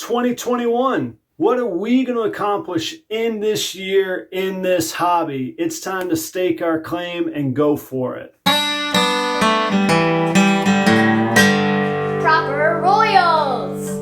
2021. What are we going to accomplish in this year, in this hobby? It's time to stake our claim and go for it. Proper Royals.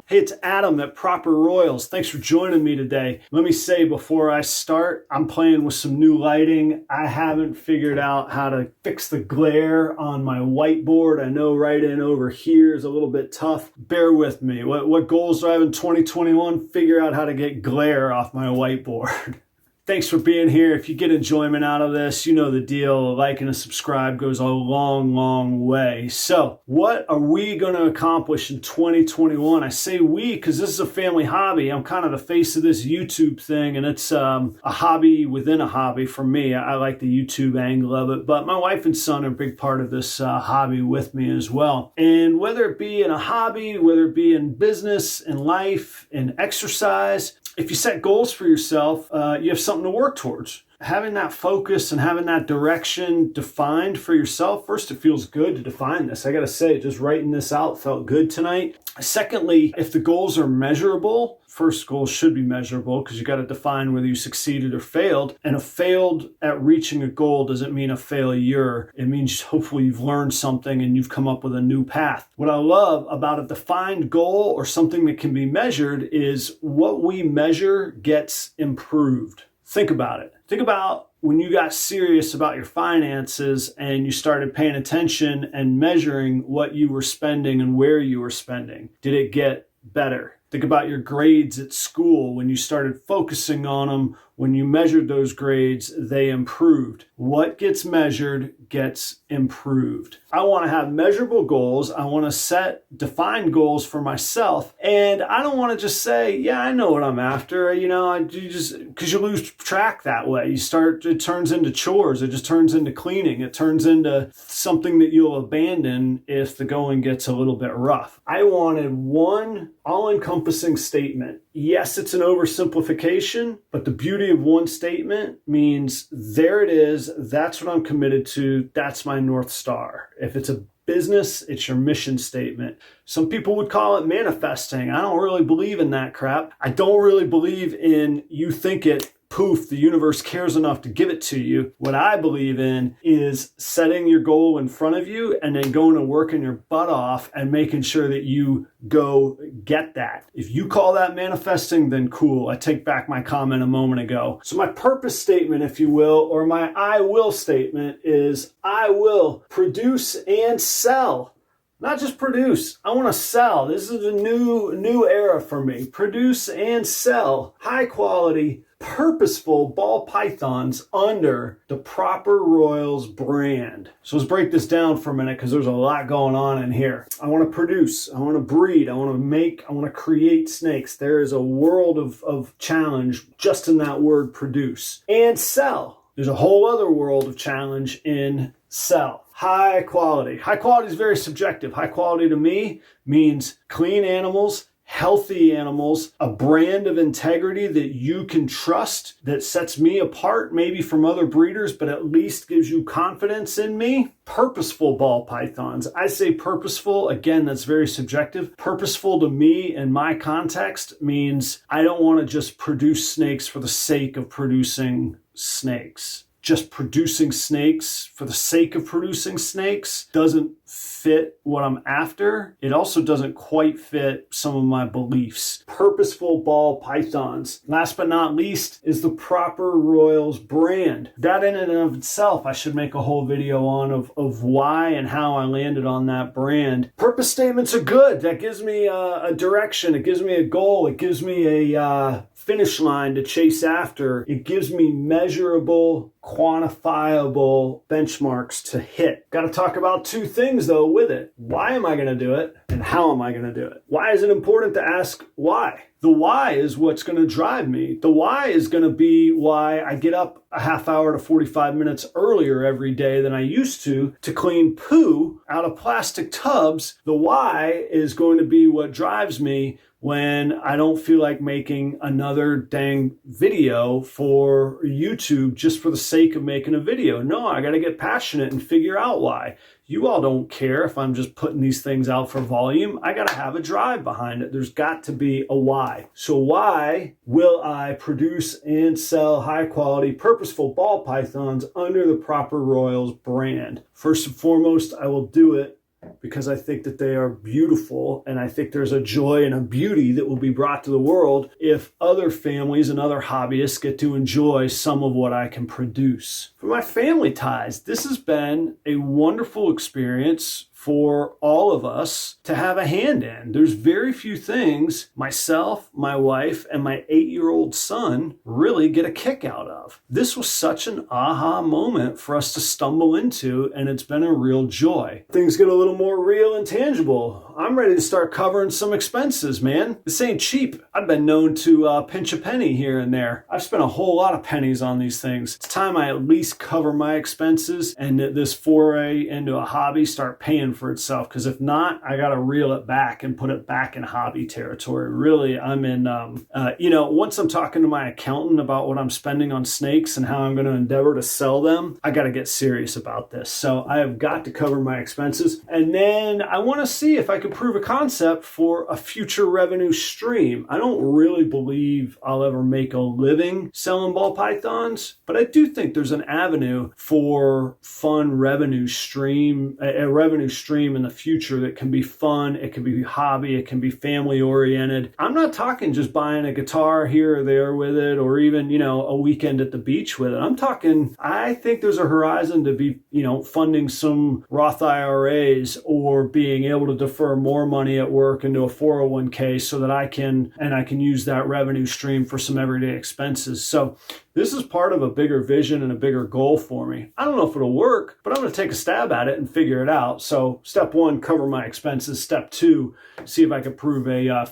Hey, it's Adam at Proper Royals. Thanks for joining me today. Let me say before I start, I'm playing with some new lighting. I haven't figured out how to fix the glare on my whiteboard. I know right in over here is a little bit tough. Bear with me. What goals do I have in 2021? Figure out how to get glare off my whiteboard. Thanks for being here. If you get enjoyment out of this, you know the deal. A like and a subscribe goes a long, long way. So what are we going to accomplish in 2021? I say we because this is a family hobby. I'm kind of the face of this YouTube thing, and it's a hobby within a hobby for me. I like the YouTube angle of it, but my wife and son are a big part of this hobby with me as well. And whether it be in a hobby, whether it be in business, in life, in exercise, if you set goals for yourself, you have something to work towards. Having that focus and having that direction defined for yourself, first, it feels good to define this. I got to say, just writing this out felt good tonight. Secondly, if the goals are measurable, first goal should be measurable because you got to define whether you succeeded or failed. And a failed at reaching a goal doesn't mean a failure. It means hopefully you've learned something and you've come up with a new path. What I love about a defined goal or something that can be measured is what we measure gets improved. Think about it. Think about when you got serious about your finances and you started paying attention and measuring what you were spending and where you were spending. Did it get better? Think about your grades at school. When you started focusing on them, when you measured those grades, they improved. What gets measured gets improved. I want to have measurable goals. I want to set defined goals for myself. And I don't want to just say, yeah, I know what I'm after. Because you lose track that way. It turns into chores. It just turns into cleaning. It turns into something that you'll abandon if the going gets a little bit rough. I wanted one all-encompassing statement. Yes, it's an oversimplification, but the beauty of one statement means there it is. That's what I'm committed to. That's my North Star. If it's a business, it's your mission statement. Some people would call it manifesting. I don't really believe in that crap. I don't really believe in you think it, poof, the universe cares enough to give it to you. What I believe in is setting your goal in front of you and then going to working your butt off and making sure that you go get that. If you call that manifesting, then cool. I take back my comment a moment ago. So my purpose statement, if you will, or my I will statement is I will produce and sell. Not just produce, I want to sell. This is a new era for me. Produce and sell high quality, purposeful ball pythons under the Proper Royals brand. So let's break this down for a minute because there's a lot going on in here. I want to produce, I want to breed, I want to make, I want to create snakes. There is a world of challenge just in that word produce. And sell. There's a whole other world of challenge in sell. High quality. High quality is very subjective. High quality to me means clean animals, healthy animals, a brand of integrity that you can trust, that sets me apart maybe from other breeders, but at least gives you confidence in me. Purposeful ball pythons. I say purposeful, again, that's very subjective. Purposeful to me in my context means I don't want to just produce snakes for the sake of producing snakes. Just producing snakes for the sake of producing snakes doesn't fit what I'm after. It also doesn't quite fit some of my beliefs. Purposeful ball pythons. Last but not least is the Proper Royals brand. That in and of itself, I should make a whole video on of why and how I landed on that brand. Purpose statements are good. That gives me a direction. It gives me a goal. It gives me a finish line to chase after. It gives me measurable, quantifiable benchmarks to hit. Got to talk about two things though with it. Why am I going to do it? And how am I going to do it? Why is it important to ask why? The why is what's going to drive me. The why is going to be why I get up a half hour to 45 minutes earlier every day than I used to clean poo out of plastic tubs. The why is going to be what drives me when I don't feel like making another dang video for YouTube just for the sake of making a video. No, I got to get passionate and figure out why. You all don't care if I'm just putting these things out for volume. I got to have a drive behind it. There's got to be a why. So why will I produce and sell high quality, purposeful ball pythons under the Proper Royals brand? First and foremost, I will do it because I think that they are beautiful, and I think there's a joy and a beauty that will be brought to the world if other families and other hobbyists get to enjoy some of what I can produce. For my family ties, this has been a wonderful experience for all of us to have a hand in. There's very few things myself, my wife, and my 8-year-old son really get a kick out of. This was such an aha moment for us to stumble into, and it's been a real joy. Things get a little more real and tangible. I'm ready to start covering some expenses, man. This ain't cheap. I've been known to pinch a penny here and there. I've spent a whole lot of pennies on these things. It's time I at least cover my expenses and that this foray into a hobby start paying for itself, because if not, I got to reel it back and put it back in hobby territory. Really, I'm in, once I'm talking to my accountant about what I'm spending on snakes and how I'm going to endeavor to sell them, I got to get serious about this. So I have got to cover my expenses. And then I want to see if I can prove a concept for a future revenue stream. I don't really believe I'll ever make a living selling ball pythons, but I do think there's an avenue for fun revenue stream, a revenue stream in the future that can be fun, it can be hobby, it can be family oriented. I'm not talking just buying a guitar here or there with it, or even, a weekend at the beach with it. I'm talking, I think there's a horizon to be, funding some Roth IRAs or being able to defer more money at work into a 401k so that I can use that revenue stream for some everyday expenses. So this is part of a bigger vision and a bigger goal for me. I don't know if it'll work, but I'm going to take a stab at it and figure it out. So step 1, cover my expenses. Step 2, see if I can prove a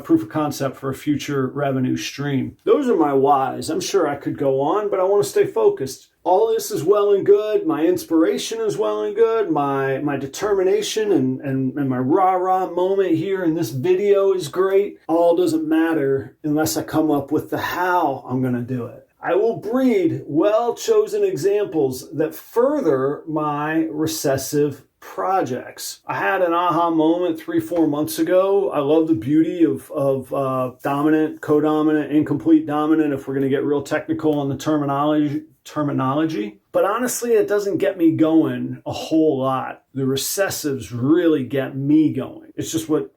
proof of concept for a future revenue stream. Those are my whys. I'm sure I could go on, but I want to stay focused. All this is well and good. My inspiration is well and good. My determination and my rah-rah moment here in this video is great. All doesn't matter unless I come up with the how I'm going to do it. I will breed well-chosen examples that further my recessive projects. I had an aha moment 3-4 months ago. I love the beauty of dominant, codominant, incomplete dominant, if we're going to get real technical on the terminology. But honestly, it doesn't get me going a whole lot. The recessives really get me going. It's just what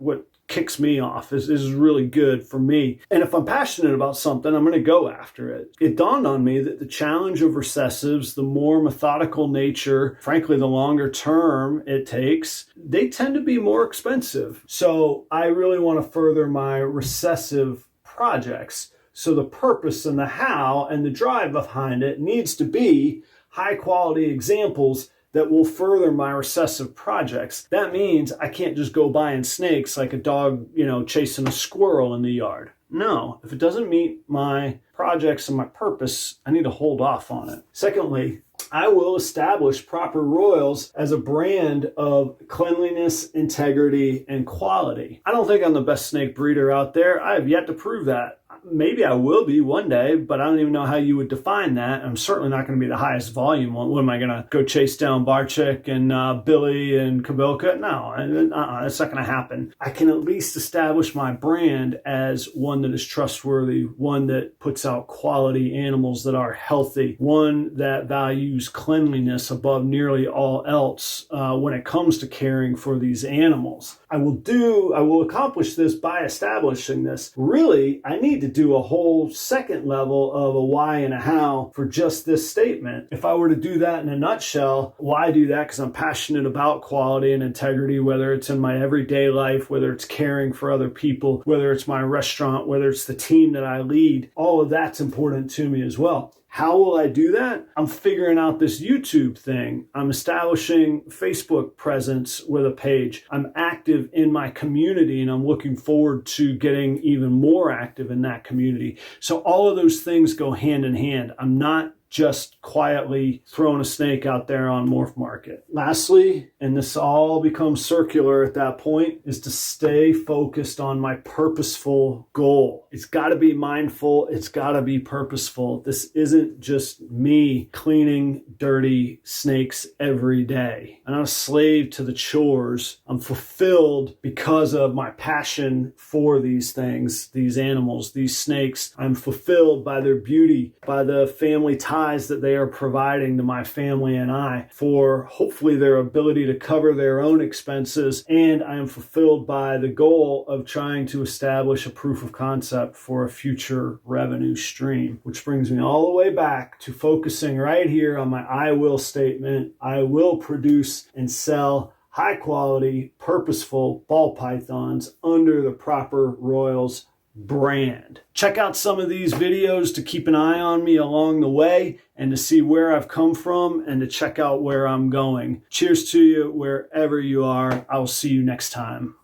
kicks me off is really good for me. And if I'm passionate about something, I'm going to go after it. It dawned on me that the challenge of recessives, the more methodical nature, frankly, the longer term it takes, they tend to be more expensive. So I really want to further my recessive projects. So the purpose and the how and the drive behind it needs to be high quality examples that will further my recessive projects. That means I can't just go buying snakes like a dog, chasing a squirrel in the yard. No, if it doesn't meet my projects and my purpose, I need to hold off on it. Secondly, I will establish Proper Royals as a brand of cleanliness, integrity, and quality. I don't think I'm the best snake breeder out there. I have yet to prove that. Maybe I will be one day, but I don't even know how you would define that. I'm certainly not going to be the highest volume one. What am I going to go chase down Barchik and Billy and Kabilka? No, that's not going to happen. I can at least establish my brand as one that is trustworthy, one that puts out quality animals that are healthy, one that values cleanliness above nearly all else when it comes to caring for these animals. I will accomplish this by establishing this. Really, I need to do a whole second level of a why and a how for just this statement. If I were to do that in a nutshell, why do that? Because I'm passionate about quality and integrity, whether it's in my everyday life, whether it's caring for other people, whether it's my restaurant, whether it's the team that I lead. All of that's important to me as well. How will I do that? I'm figuring out this YouTube thing. I'm establishing Facebook presence with a page. I'm active in my community, and I'm looking forward to getting even more active in that community. So all of those things go hand in hand. I'm not just quietly throwing a snake out there on Morph Market. Lastly, and this all becomes circular at that point, is to stay focused on my purposeful goal. It's got to be mindful. It's got to be purposeful. This isn't just me cleaning dirty snakes every day. I'm not a slave to the chores. I'm fulfilled because of my passion for these things, these animals, these snakes. I'm fulfilled by their beauty, by the family ties that they are providing to my family and I, for hopefully their ability to cover their own expenses. And I am fulfilled by the goal of trying to establish a proof of concept for a future revenue stream, which brings me all the way back to focusing right here on my I will statement. I will produce and sell high quality, purposeful ball pythons under the Proper Royals brand. Check out some of these videos to keep an eye on me along the way and to see where I've come from and to check out where I'm going. Cheers to you wherever you are. I'll see you next time.